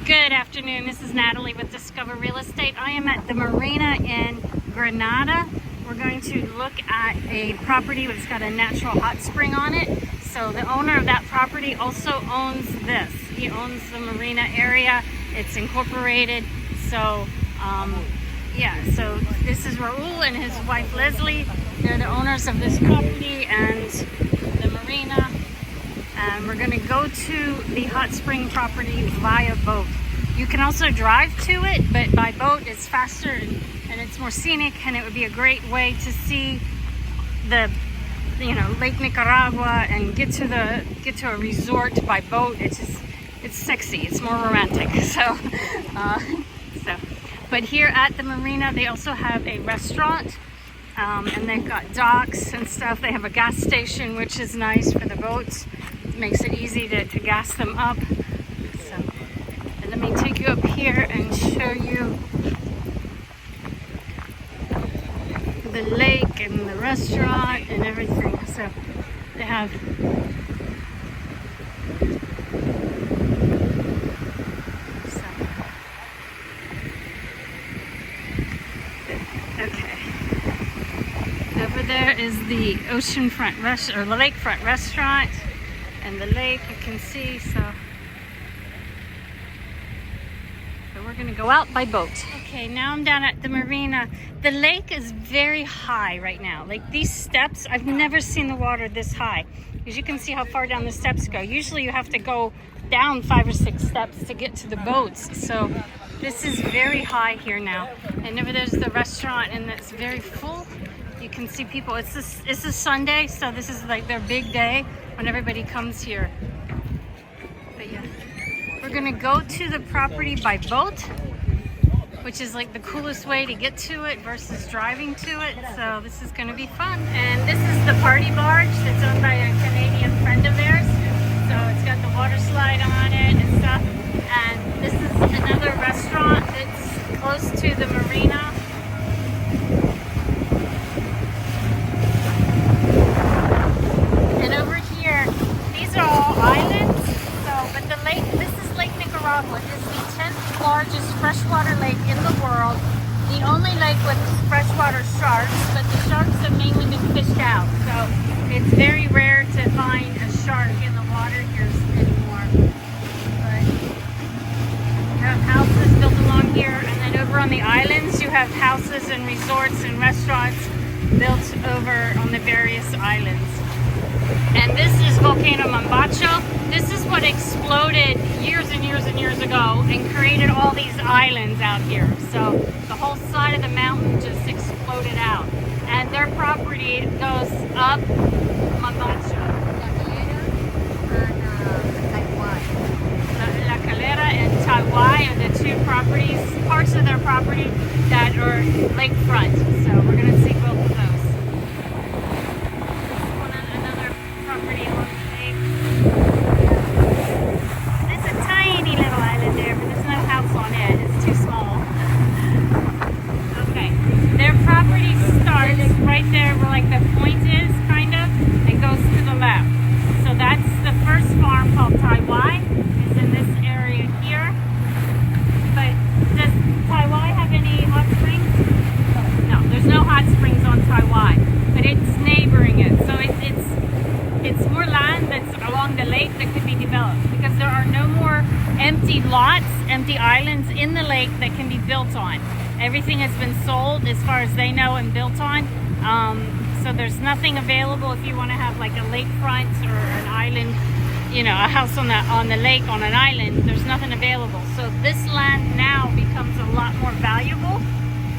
Good afternoon, this is Natalie with Discover Real Estate. I am at the marina in Granada. We're going to look at a property that's got a natural hot spring on it. So the owner of that property also owns this. He owns the marina area. It's incorporated. So so this is Raul and his wife Leslie. They're the owners of this property and the marina. And we're going to go to the hot spring property via boat. You can also drive to it, but by boat it's faster and it's more scenic, and it would be a great way to see the Lake Nicaragua and get to a resort by boat. It's sexy, it's more romantic. But here at the marina they also have a restaurant, and they've got docks and stuff. They have a gas station, which is nice for the boats. It makes it easy to gas them up. So, and let me take you up here and show you the lake and the restaurant and everything. So they have over there is the oceanfront or the lakefront restaurant, and the lake you can see. So we're gonna go out by boat. Okay, now I'm down at the marina. The lake is very high right now. Like these steps, I've never seen the water this high. As you can see how far down the steps go. Usually you have to go down 5 or 6 steps to get to the boats. So this is very high here now. And over there's the restaurant, and it's very full. You can see people. It's a Sunday, so this is like their big day when everybody comes here. But yeah, we're gonna go to the property by boat, which is like the coolest way to get to it versus driving to it. So this is gonna be fun. And this is the party barge that's owned by a Canadian friend of theirs. So it's got the water slide on it and stuff. And this is another restaurant that's close to the marina. Is the 10th largest freshwater lake in the world, the only lake with freshwater sharks, but the sharks have mainly been fished out, so it's very rare to find a shark in the water here anymore. But you have houses built along here, and then over on the islands you have houses and resorts and restaurants built over on the various islands. And this is Volcano Mombacho. This is what exploded years and years and years ago and created all these islands out here. So the whole side of the mountain just exploded out. And their property goes up Mombacho. La Calera and Taiwai are the two properties, parts of their property that are lakefront. So we're going to see both of those. Right there where like the point is, kind of, and goes to the left. So that's the first farm called Taiwai. It's in this area here. But does Taiwai have any hot springs? No, there's no hot springs on Taiwai, but it's neighboring it. So it's more land that's along the lake that could be developed, because there are no more empty lots, empty islands in the lake that can be built on. Everything has been sold as far as they know and built on. So there's nothing available if you want to have like a lakefront or an island, a house on the lake on an island. There's nothing available. So this land now becomes a lot more valuable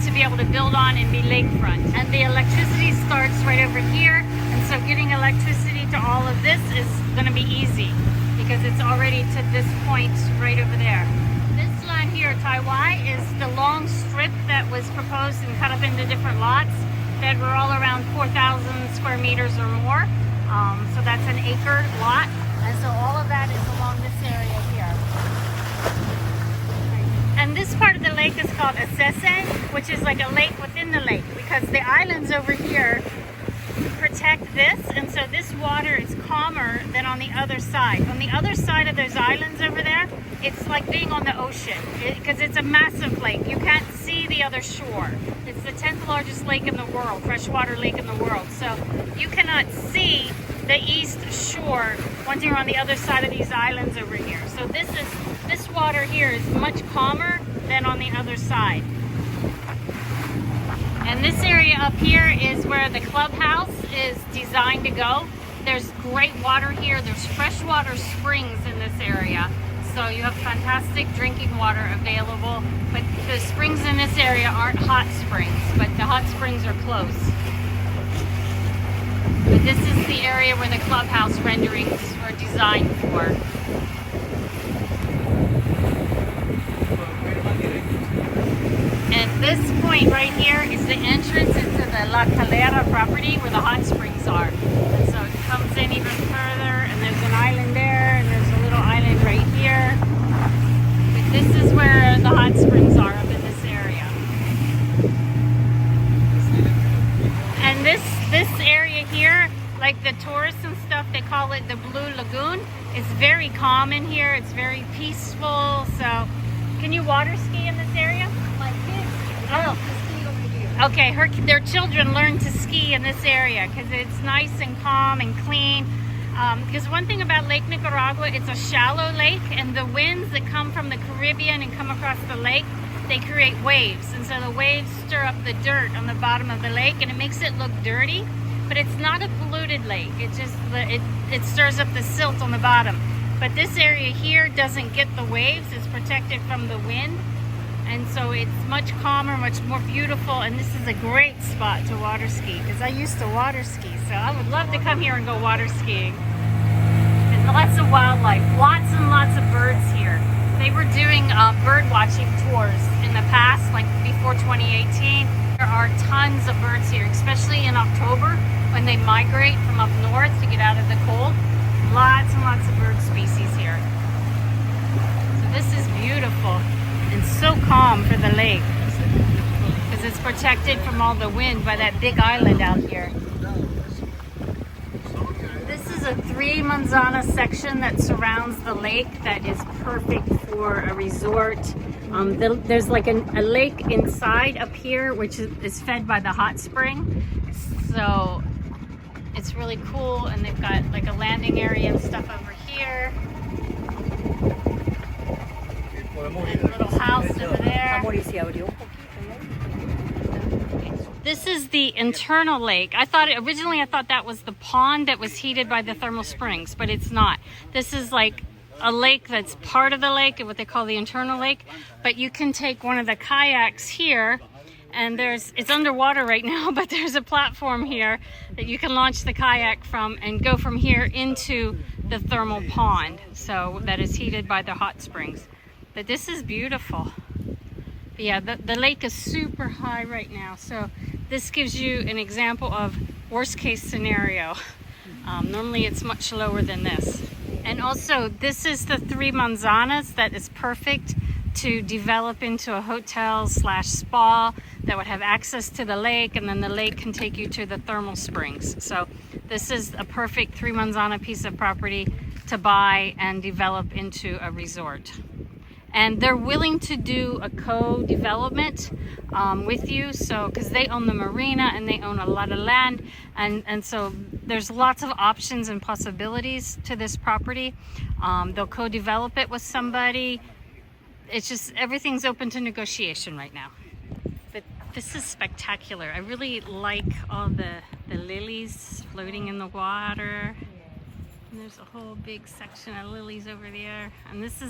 to be able to build on and be lakefront. And the electricity starts right over here. And so getting electricity to all of this is going to be easy because it's already to this point right over there. This land here, Taiwai, is the long strip that was proposed and cut up into different lots that were all around 4,000 square meters or more. So that's an acre lot. And so all of that is along this area here. And this part of the lake is called Asese, which is like a lake within the lake, because the islands over here protect this, and so this water is calmer than on the other side. On the other side of those islands over there, it's like being on the ocean because it's a massive lake. You can't see the other shore. It's the 10th largest lake in the world, freshwater lake in the world. So you cannot see the east shore once you're on the other side of these islands over here. So this water here is much calmer than on the other side. And this area up here is where the clubhouse is designed to go. There's great water here. There's freshwater springs in this area. So you have fantastic drinking water available. But the springs in this area aren't hot springs, but the hot springs are close. But this is the area where the clubhouse renderings were designed for. And this point right here is the entrance into the La Calera property where the hot springs are. And so it comes in even further, and there's an island there, and there's a little island right here. But this is where the hot springs are up in this area. And this area here, like the tourists and stuff, they call it the Blue Lagoon. It's very calm in here. It's very peaceful. So, can you water ski in this area? Oh, okay. Their children learn to ski in this area because it's nice and calm and clean. Because one thing about Lake Nicaragua, it's a shallow lake, and the winds that come from the Caribbean and come across the lake, they create waves. And so the waves stir up the dirt on the bottom of the lake, and it makes it look dirty. But it's not a polluted lake. It just it stirs up the silt on the bottom. But this area here doesn't get the waves. It's protected from the wind. And so it's much calmer, much more beautiful, and this is a great spot to water ski because I used to water ski, so I would love to come here and go water skiing. And lots of wildlife, lots and lots of birds here. They were doing bird watching tours in the past, like before 2018. There are tons of birds here, especially in October when they migrate from up north to get out of the cold. Lots and lots of bird species here. So this is beautiful. And so calm for the lake because it's protected from all the wind by that big island out here. This is a 3-manzana section that surrounds the lake that is perfect for a resort. There's like a lake inside up here which is fed by the hot spring, so it's really cool, and they've got like a landing area and stuff over here. And a little house over there. This is the internal lake. Originally I thought that was the pond that was heated by the thermal springs, but it's not. This is like a lake that's part of the lake, what they call the internal lake. But you can take one of the kayaks here, and it's underwater right now, but there's a platform here that you can launch the kayak from and go from here into the thermal pond, so that is heated by the hot springs. But this is beautiful. But yeah, the lake is super high right now. So this gives you an example of worst case scenario. Normally it's much lower than this. And also this is the 3 manzanas that is perfect to develop into a hotel/spa that would have access to the lake, and then the lake can take you to the thermal springs. So this is a perfect 3 manzana piece of property to buy and develop into a resort. And they're willing to do a co-development with you, so because they own the marina and they own a lot of land, and so there's lots of options and possibilities to this property. They'll co-develop it with somebody. It's just everything's open to negotiation right now. But this is spectacular. I really like all the lilies floating in the water. And there's a whole big section of lilies over there, and this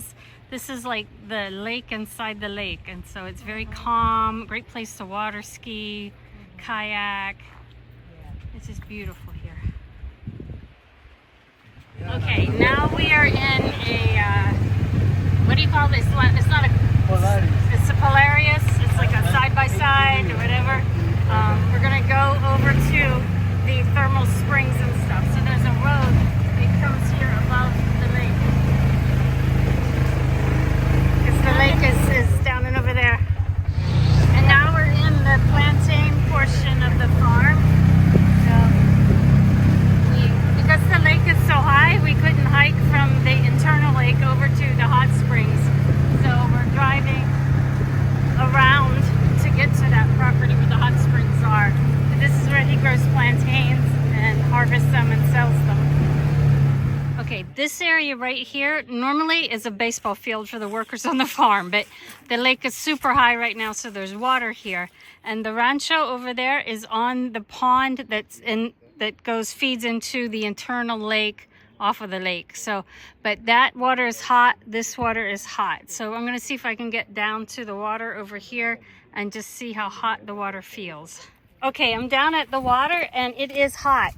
is like the lake inside the lake, and so it's very calm, great place to water ski, kayak. It's just beautiful here. Okay, now we are in a what do you call this one? It's not a Polaris. It's a Polaris. It's like a side-by-side or whatever. We're gonna go over to the thermal springs and stuff. So there's a road comes here above the lake. Because the lake is down and over there. And now we're in the plantain portion of the farm. So this area right here normally is a baseball field for the workers on the farm, but the lake is super high right now, so there's water here. And the rancho over there is on the pond that feeds into the internal lake off of the lake. So, but that water is hot, this water is hot. So I'm gonna see if I can get down to the water over here and just see how hot the water feels. Okay, I'm down at the water and it is hot.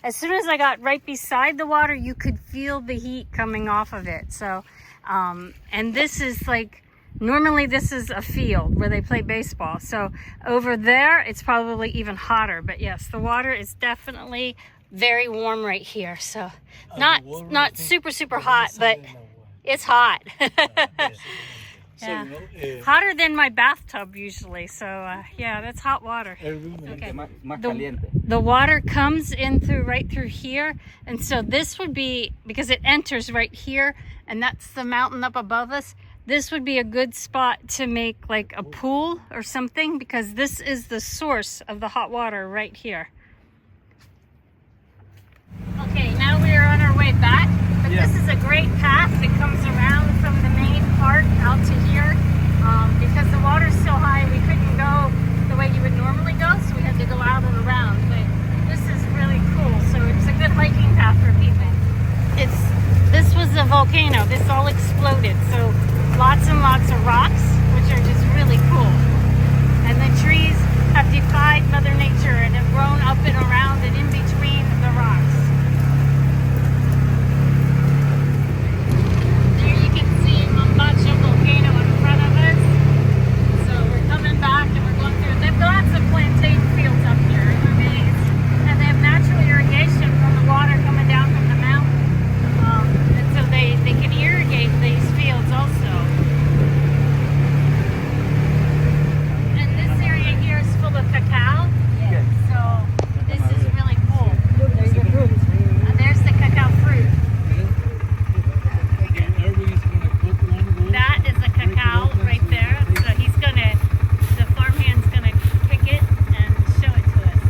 As soon as I got right beside the water, you could feel the heat coming off of it. So, and this is like, normally this is a field where they play baseball. So over there, it's probably even hotter. But yes, the water is definitely very warm right here. So not super hot, but it's hot. Yeah. Hotter than my bathtub usually. So yeah, that's hot water. Okay. The water comes in right through here, and so this would be, because it enters right here, and that's the mountain up above us. This would be a good spot to make like a pool or something, because this is the source of the hot water right here. Okay, now we are on our way back, but this is a great path that comes around from the main park out to here. Because the water's so high, we couldn't go the way you would normally go, so we had to go out and around. But this is really cool, so it's a good hiking path for people. This was a volcano. This all exploded, so lots and lots of rocks, which are just really cool. And the trees have defied Mother Nature and have grown up and around and in between the rocks. There you can see Mambacho volcano in front of us. So we're coming back and we're going through. They've lots of plantain fields up here in the maze, and they have natural irrigation from the water coming down from the mountain, and so they can irrigate these fields also. And this area here is full of cacao. Yes. So this is really cool. There's the fruit. And there's the cacao fruit. That is the cacao right there. So the farmhand's gonna pick it and show it to us.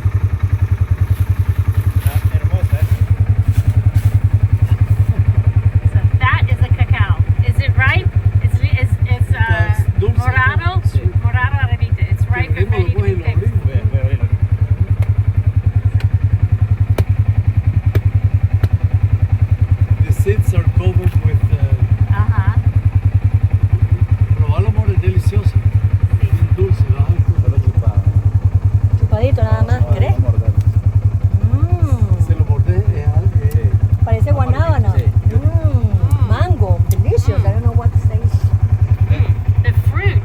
So that is a cacao. Is it ripe? It's morado. Morado arenita. It's ripe and ready to be picked. The seeds are covered with. Probalo, amor, es delicioso. Bien dulce, Chupadito nada más, ¿querés? Se lo mordé. Parece guanábana. Mango, delicious. I don't know what to say. The fruit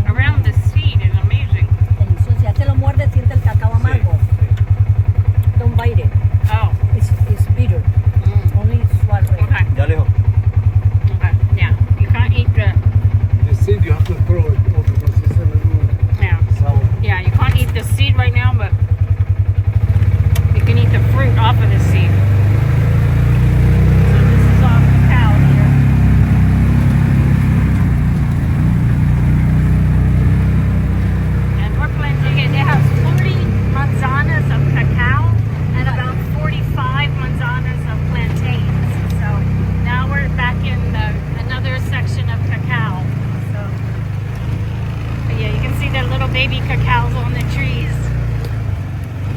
around the seed is amazing. Delicioso. Ya te lo muerde, siente el cacao amargo. Don't bite it. Oh. It's bitter. Only swallow it. Okay. Ya lejos. Okay. Yeah. You can't eat The seed, you have to throw it over because it's a little sour. Yeah, you can't eat the seed right now, but you can eat the fruit off of the seed. So this is all cacao here. And we're planting it. It has 40 manzanas of cacao and about 45 manzanas of plantains. So now we're back in another section of cacao. So, but yeah, you can see the little baby cacaos on the trees.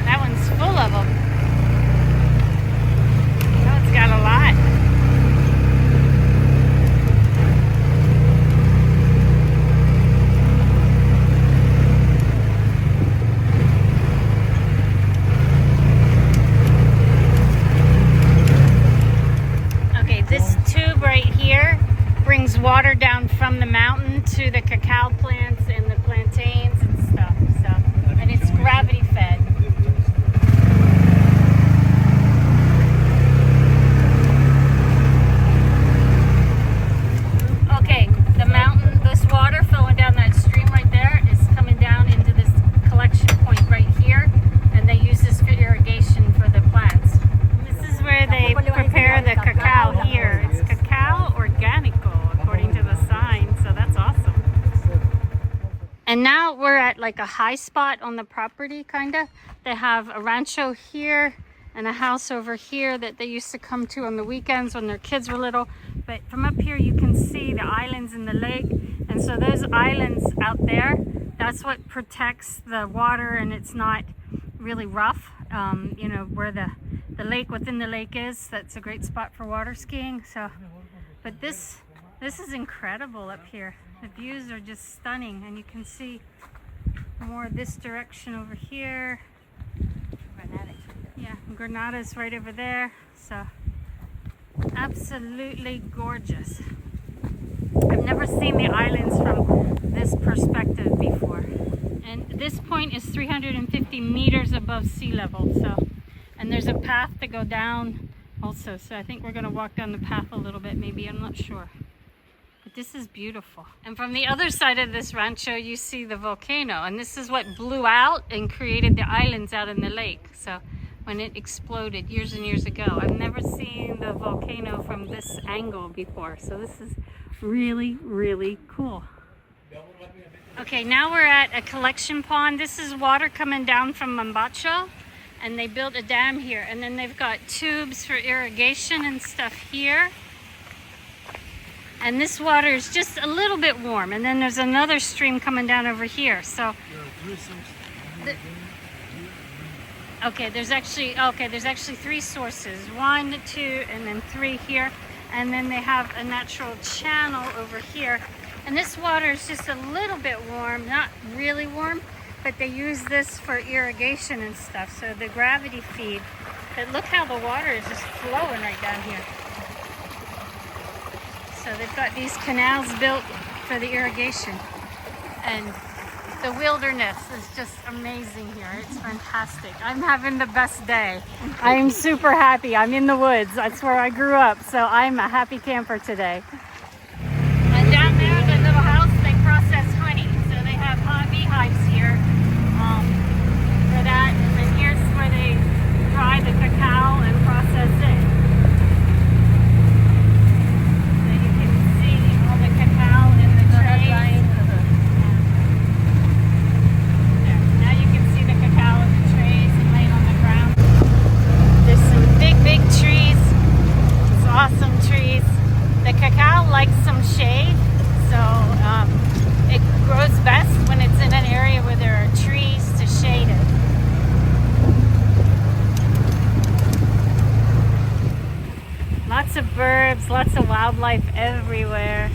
That one's full of them. Oh, it's got a lot. Okay, this tube right here brings water down from the mountain to the cacao plants and the plantains and stuff. So, and it's gravity fed. Okay, the mountain, this water flowing down that stream right there is coming down into this collection point right here, and they use this for irrigation for the plants. This is where they prepare the cacao here. It's cacao organico according to the sign, so that's awesome. And now we're at like a high spot on the property, kinda. They have a rancho here and a house over here that they used to come to on the weekends when their kids were little. But from up here you can see the islands in the lake, and so those islands out there, that's what protects the water, and it's not really rough. You know, where the lake within the lake is, that's a great spot for water skiing. So, but this is incredible up here. The views are just stunning, and you can see more this direction over here. Yeah, Granada's right over there. So absolutely gorgeous. I've never seen the islands from this perspective before. And this point is 350 meters above sea level. So, and there's a path to go down also. So I think we're gonna walk down the path a little bit, maybe, I'm not sure. But this is beautiful. And from the other side of this rancho, you see the volcano. And this is what blew out and created the islands out in the lake. So when it exploded years and years ago. I've never seen the volcano from this angle before. So this is really, really cool. Okay, now we're at a collection pond. This is water coming down from Mambacho. And they built a dam here. And then they've got tubes for irrigation and stuff here. And this water is just a little bit warm, and then there's another stream coming down over here. So, there's actually 3 sources, 1, 2, and then 3 here, and then they have a natural channel over here. And this water is just a little bit warm, not really warm, but they use this for irrigation and stuff. So the gravity feed. But look how the water is just flowing right down here. So they've got these canals built for the irrigation, and the wilderness is just amazing here. It's fantastic. I'm having the best day. I'm super happy. I'm in the woods. That's where I grew up, so I'm a happy camper today. And down there, the little house, they process honey. So they have beehives here for that, and then here's where they dry the cacao and process it. Awesome trees. The cacao likes some shade, so it grows best when it's in an area where there are trees to shade it. Lots of birds, lots of wildlife everywhere.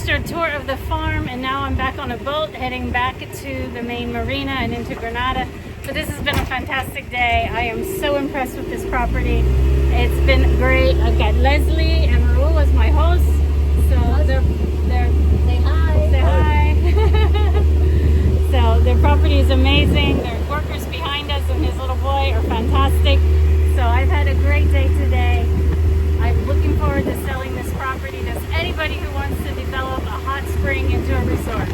Our tour of the farm, and now I'm back on a boat heading back to the main marina and into Granada. So this has been a fantastic day. I am so impressed with this property. It's been great. I've got Leslie and Raul as my hosts. So they're say hi. Say hi. So their property is amazing. Their workers behind us and his little boy are fantastic. So I've had a great day today. I'm looking forward to selling this property to anybody who wants to develop a hot spring into a resort.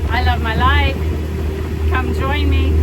I love my life. Come join me.